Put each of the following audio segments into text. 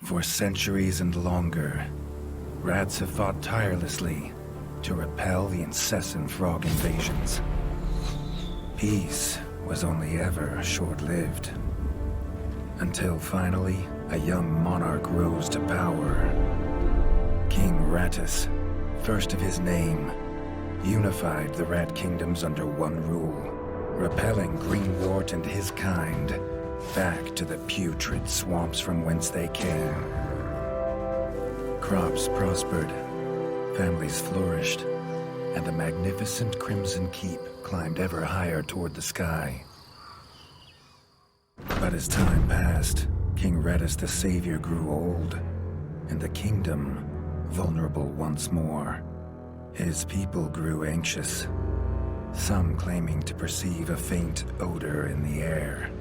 For centuries and longer, rats have fought tirelessly to repel the incessant frog invasions. Peace was only ever short-lived, until finally a young monarch rose to power. King Rattus, first of his name, unified the rat kingdoms under one rule, repelling Greenwort and his kind back to the putrid swamps from whence they came. Crops prospered, families flourished, and the magnificent Crimson Keep climbed ever higher toward the sky. But as time passed, King Rattus the Savior grew old, and the kingdom vulnerable once more. His people grew anxious, some claiming to perceive a faint odor in the air.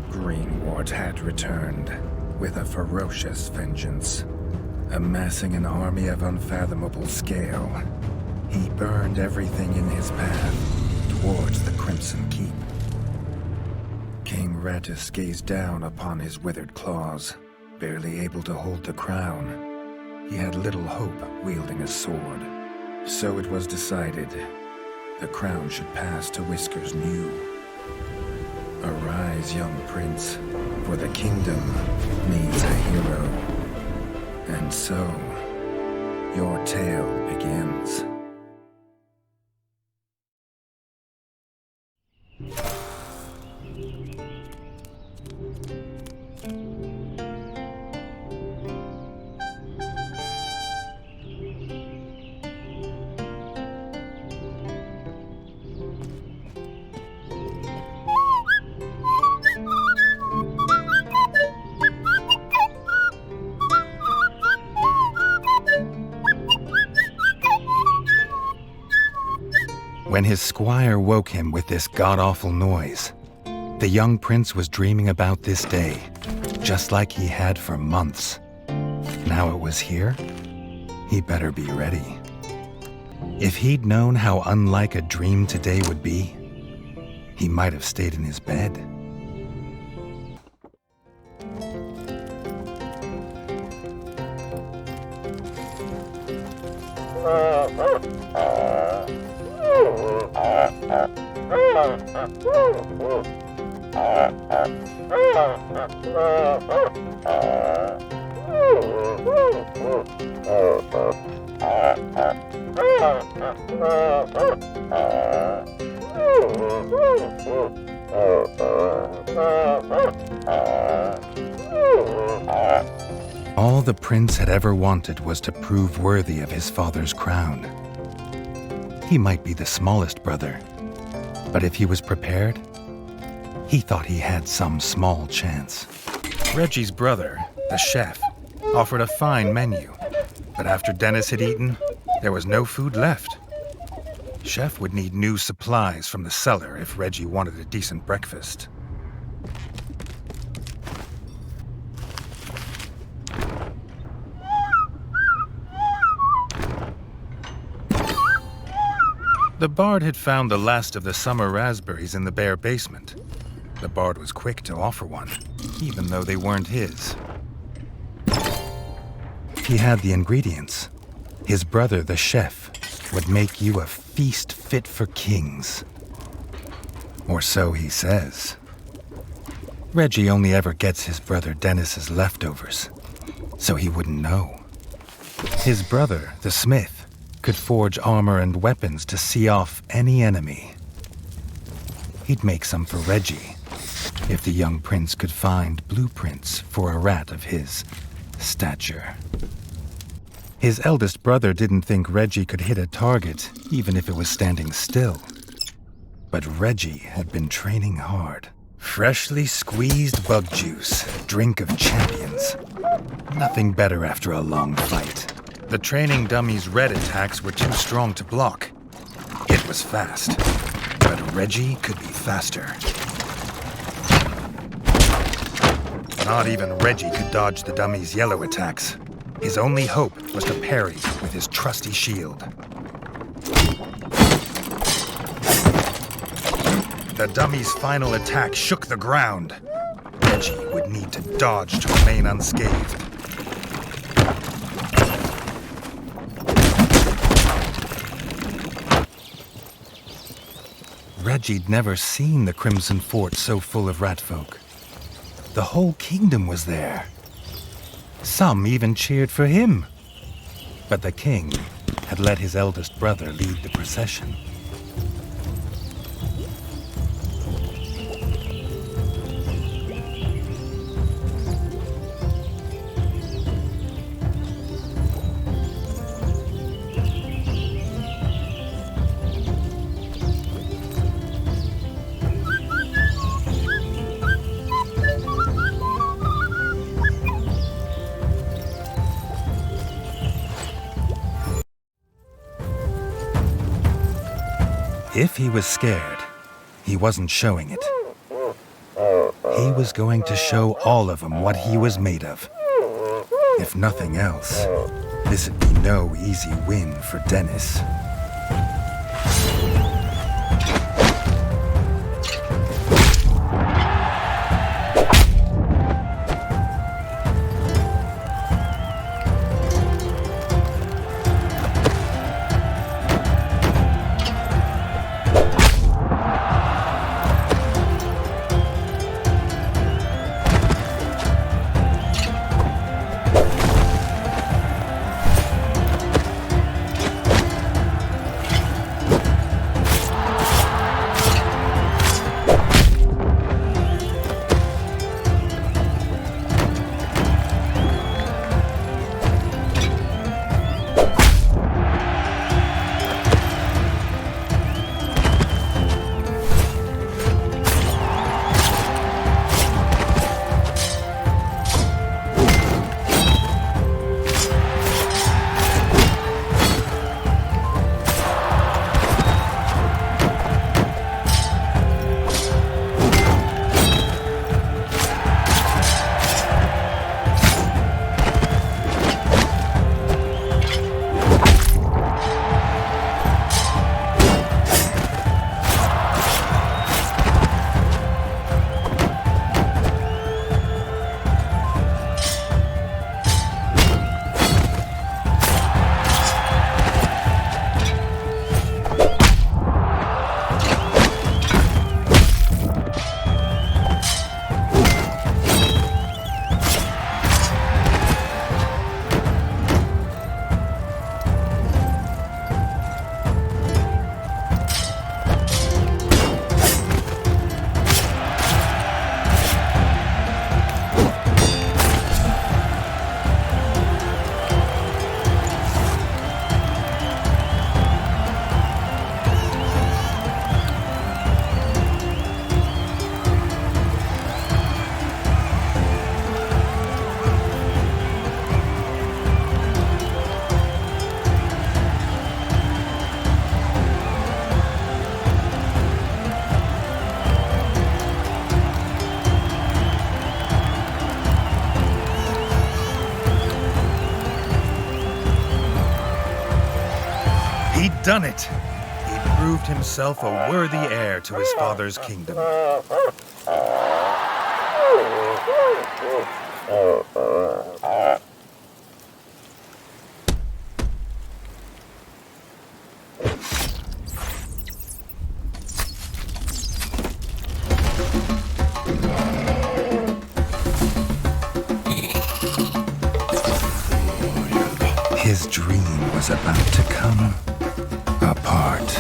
Greenwort had returned with a ferocious vengeance. Amassing an army of unfathomable scale, he burned everything in his path towards the Crimson Keep. King Rattus gazed down upon his withered claws, barely able to hold the crown. He had little hope wielding a sword, so it was decided the crown should pass to Whiskers New. Arise, young prince, for the kingdom needs a hero. And so, your tale begins. When his squire woke him with this god-awful noise, the young prince was dreaming about this day, just like he had for months. Now it was here, he better be ready. If he'd known how unlike a dream today would be, he might have stayed in his bed. All the prince had ever wanted was to prove worthy of his father's crown. He might be the smallest brother, but if he was prepared, he thought he had some small chance. Reggie's brother, the chef, offered a fine menu, but after Dennis had eaten, there was no food left. Chef would need new supplies from the cellar if Reggie wanted a decent breakfast. The Bard had found the last of the summer raspberries in the bare basement. The Bard was quick to offer one, even though they weren't his. He had the ingredients. His brother, the chef, would make you a feast fit for kings. Or so he says. Reggie only ever gets his brother Dennis's leftovers, so he wouldn't know. His brother, the smith, could forge armor and weapons to see off any enemy. He'd make some for Reggie, if the young prince could find blueprints for a rat of his stature. His eldest brother didn't think Reggie could hit a target, even if it was standing still. But Reggie had been training hard. Freshly squeezed bug juice, drink of champions. Nothing better after a long fight. The training dummy's red attacks were too strong to block. It was fast, but Reggie could be faster. Not even Reggie could dodge the dummy's yellow attacks. His only hope was to parry with his trusty shield. The dummy's final attack shook the ground. Reggie would need to dodge to remain unscathed. Reggie'd never seen the Crimson Fort so full of ratfolk. The whole kingdom was there. Some even cheered for him. But the king had let his eldest brother lead the procession. If he was scared, he wasn't showing it. He was going to show all of them what he was made of. If nothing else, this'd be no easy win for Dennis. He'd done it. He'd proved himself a worthy heir to his father's kingdom. His dream was about to come apart.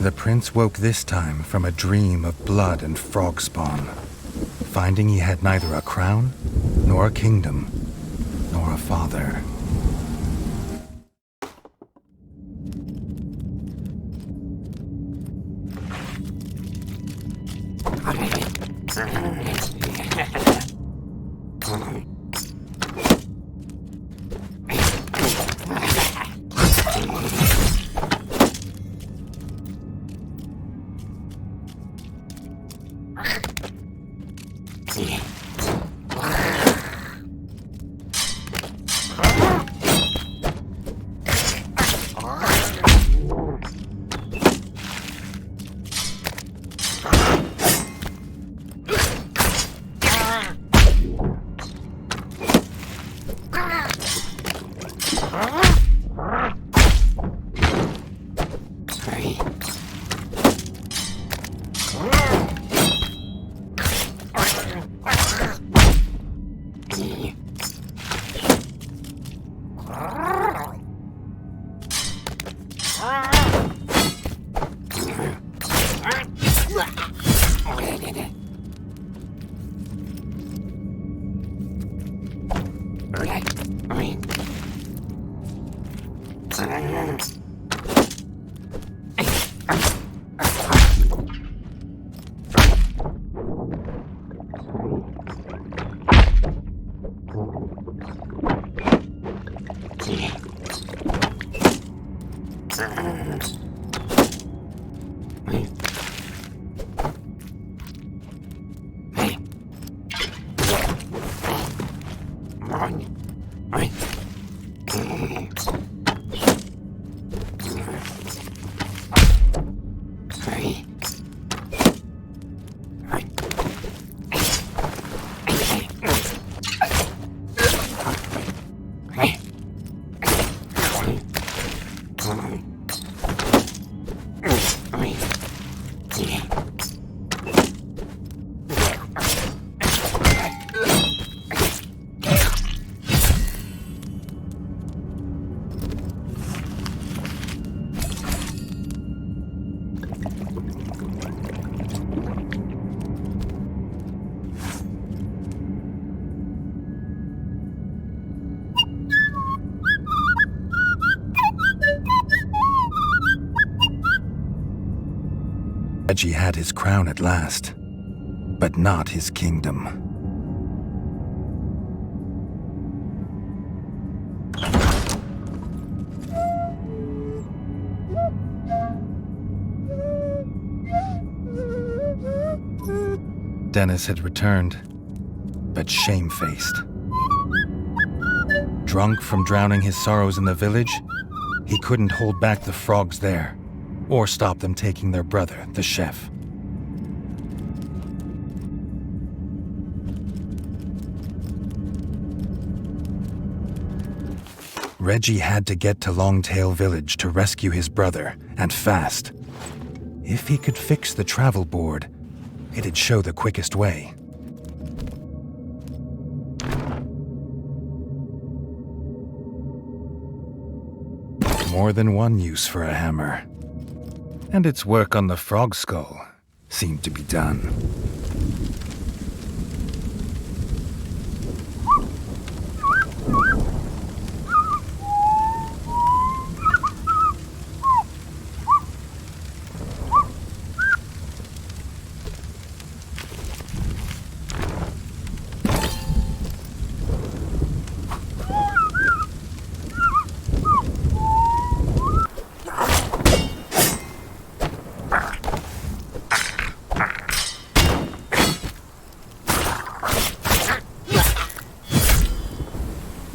The prince woke this time from a dream of blood and frog spawn, finding he had neither a crown, nor a kingdom, nor a father. Reggie had his crown at last, but not his kingdom. Dennis had returned, but shamefaced. Drunk from drowning his sorrows in the village, he couldn't hold back the frogs there, or stop them taking their brother, the chef. Reggie had to get to Longtail Village to rescue his brother, and fast. If he could fix the travel board, it'd show the quickest way. More than one use for a hammer. And its work on the frog skull seemed to be done.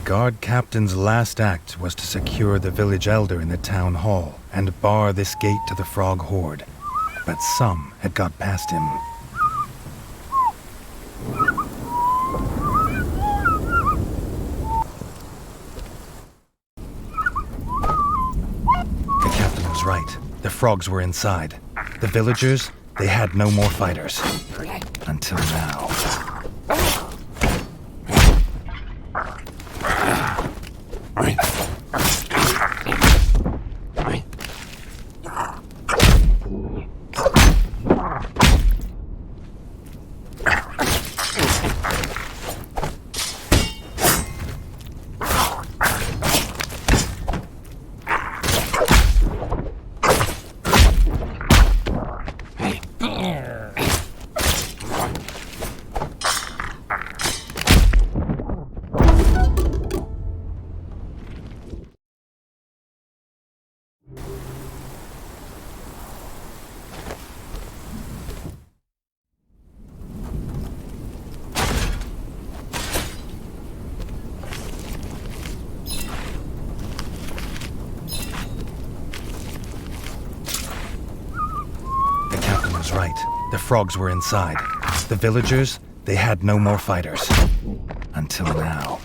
Guard Captain's last act was to secure the village elder in the town hall and bar this gate to the frog horde. But some had got past him. The captain was right. The frogs were inside. The villagers, they had no more fighters. Until now. The frogs were inside. The villagers, they had no more fighters. Until now.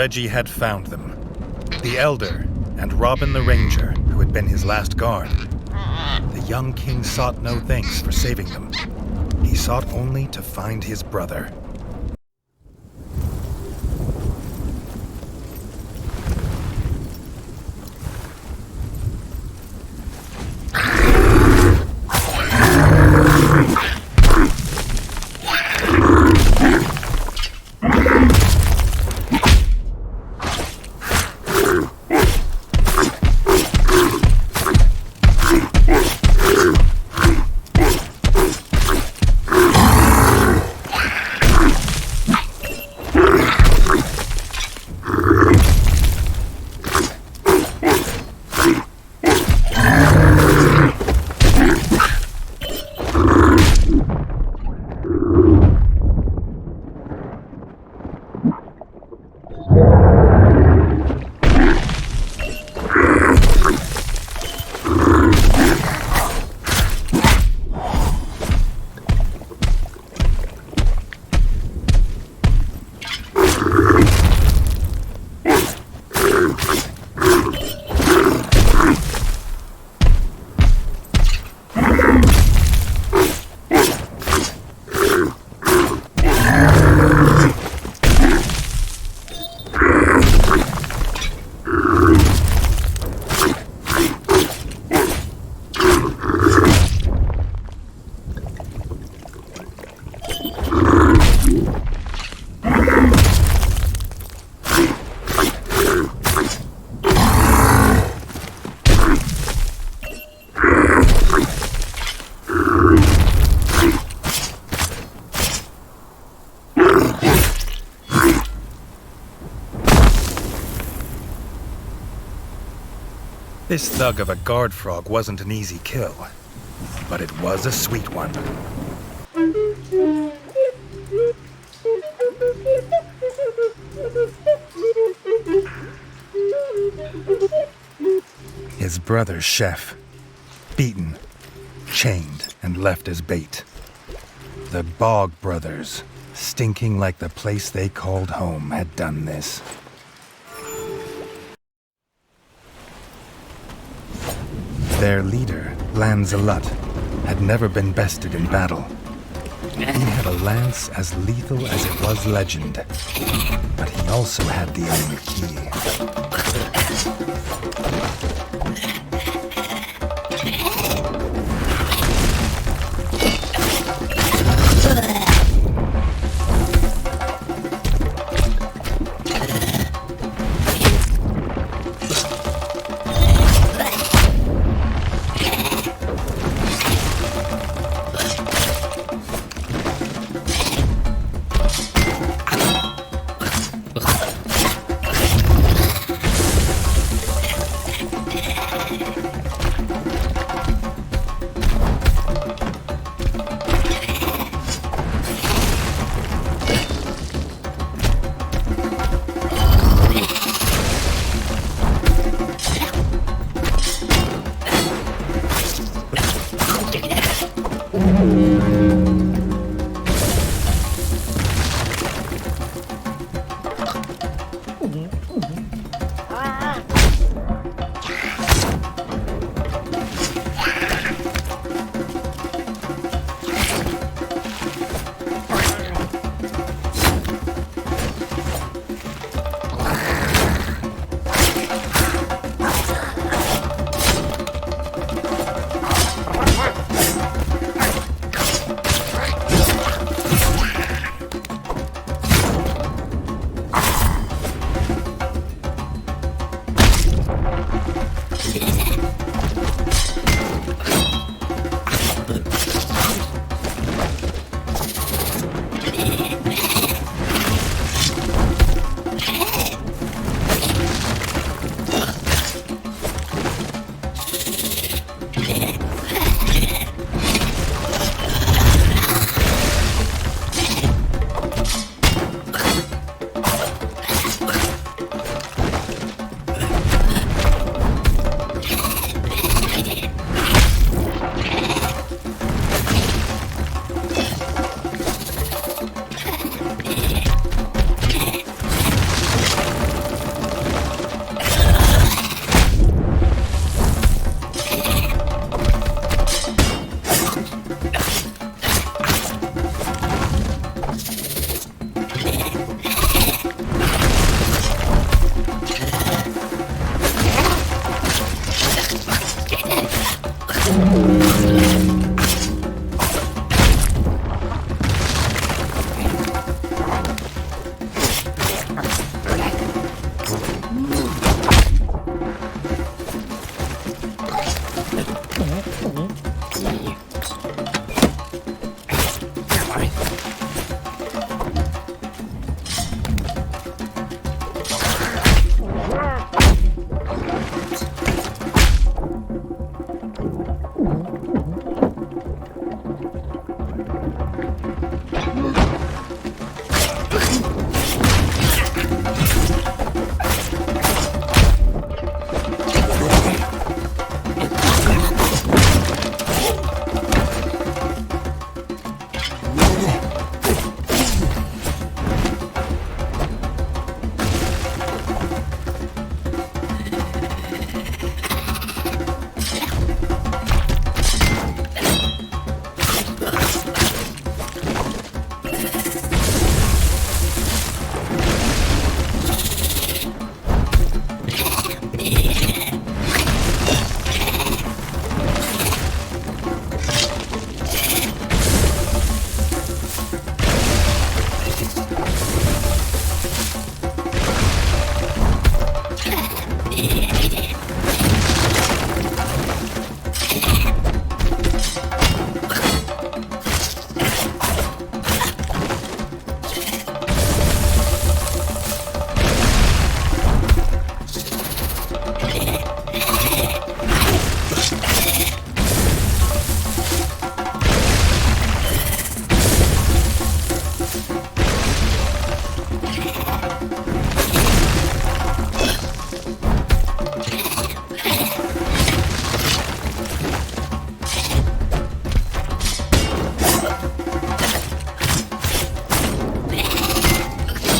Reggie had found them. The Elder and Robin the Ranger, who had been his last guard. The young king sought no thanks for saving them. He sought only to find his brother. This thug of a guard frog wasn't an easy kill, but it was a sweet one. His brother, Chef, beaten, chained, and left as bait. The Bog Brothers, stinking like the place they called home, had done this. Their leader, Lancelot, had never been bested in battle. He had a lance as lethal as it was legend, but he also had the only key.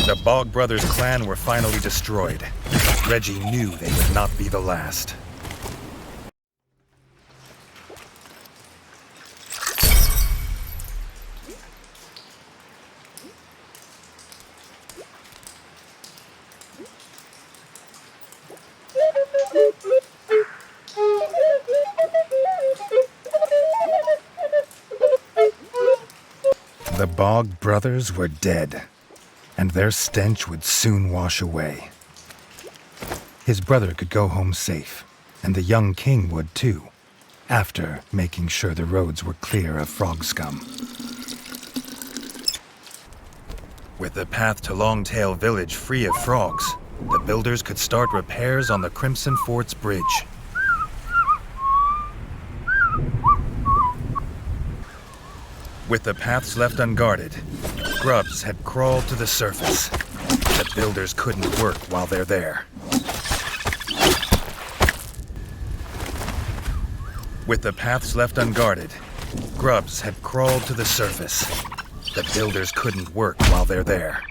The Bog Brothers clan were finally destroyed. Reggie knew they would not be the last. The Bog Brothers were dead, and their stench would soon wash away. His brother could go home safe, and the young king would too, after making sure the roads were clear of frog scum. With the path to Longtail Village free of frogs, the builders could start repairs on the Crimson Fort's bridge. With the paths left unguarded, grubs had crawled to the surface. The builders couldn't work while they're there. With the paths left unguarded, grubs had crawled to the surface. The builders couldn't work while they're there.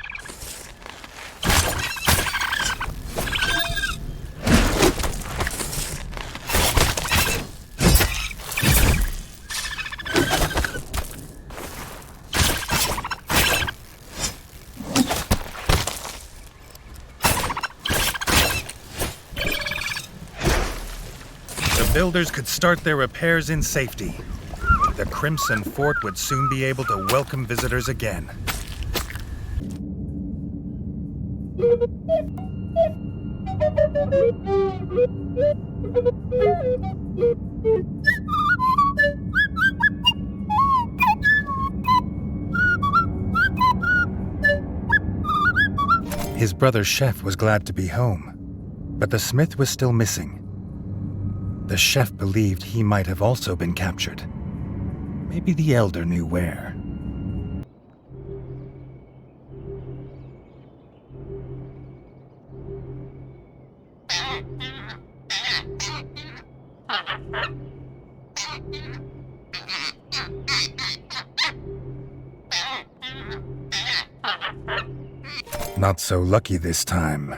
The builders could start their repairs in safety. The Crimson Fort would soon be able to welcome visitors again. His brother Chef was glad to be home, but the smith was still missing. The chef believed he might have also been captured. Maybe the elder knew where. Not so lucky this time.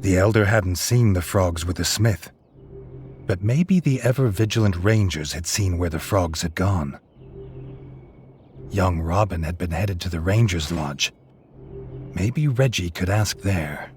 The elder hadn't seen the frogs with the smith. But maybe the ever-vigilant rangers had seen where the frogs had gone. Young Robin had been headed to the ranger's lodge. Maybe Reggie could ask there.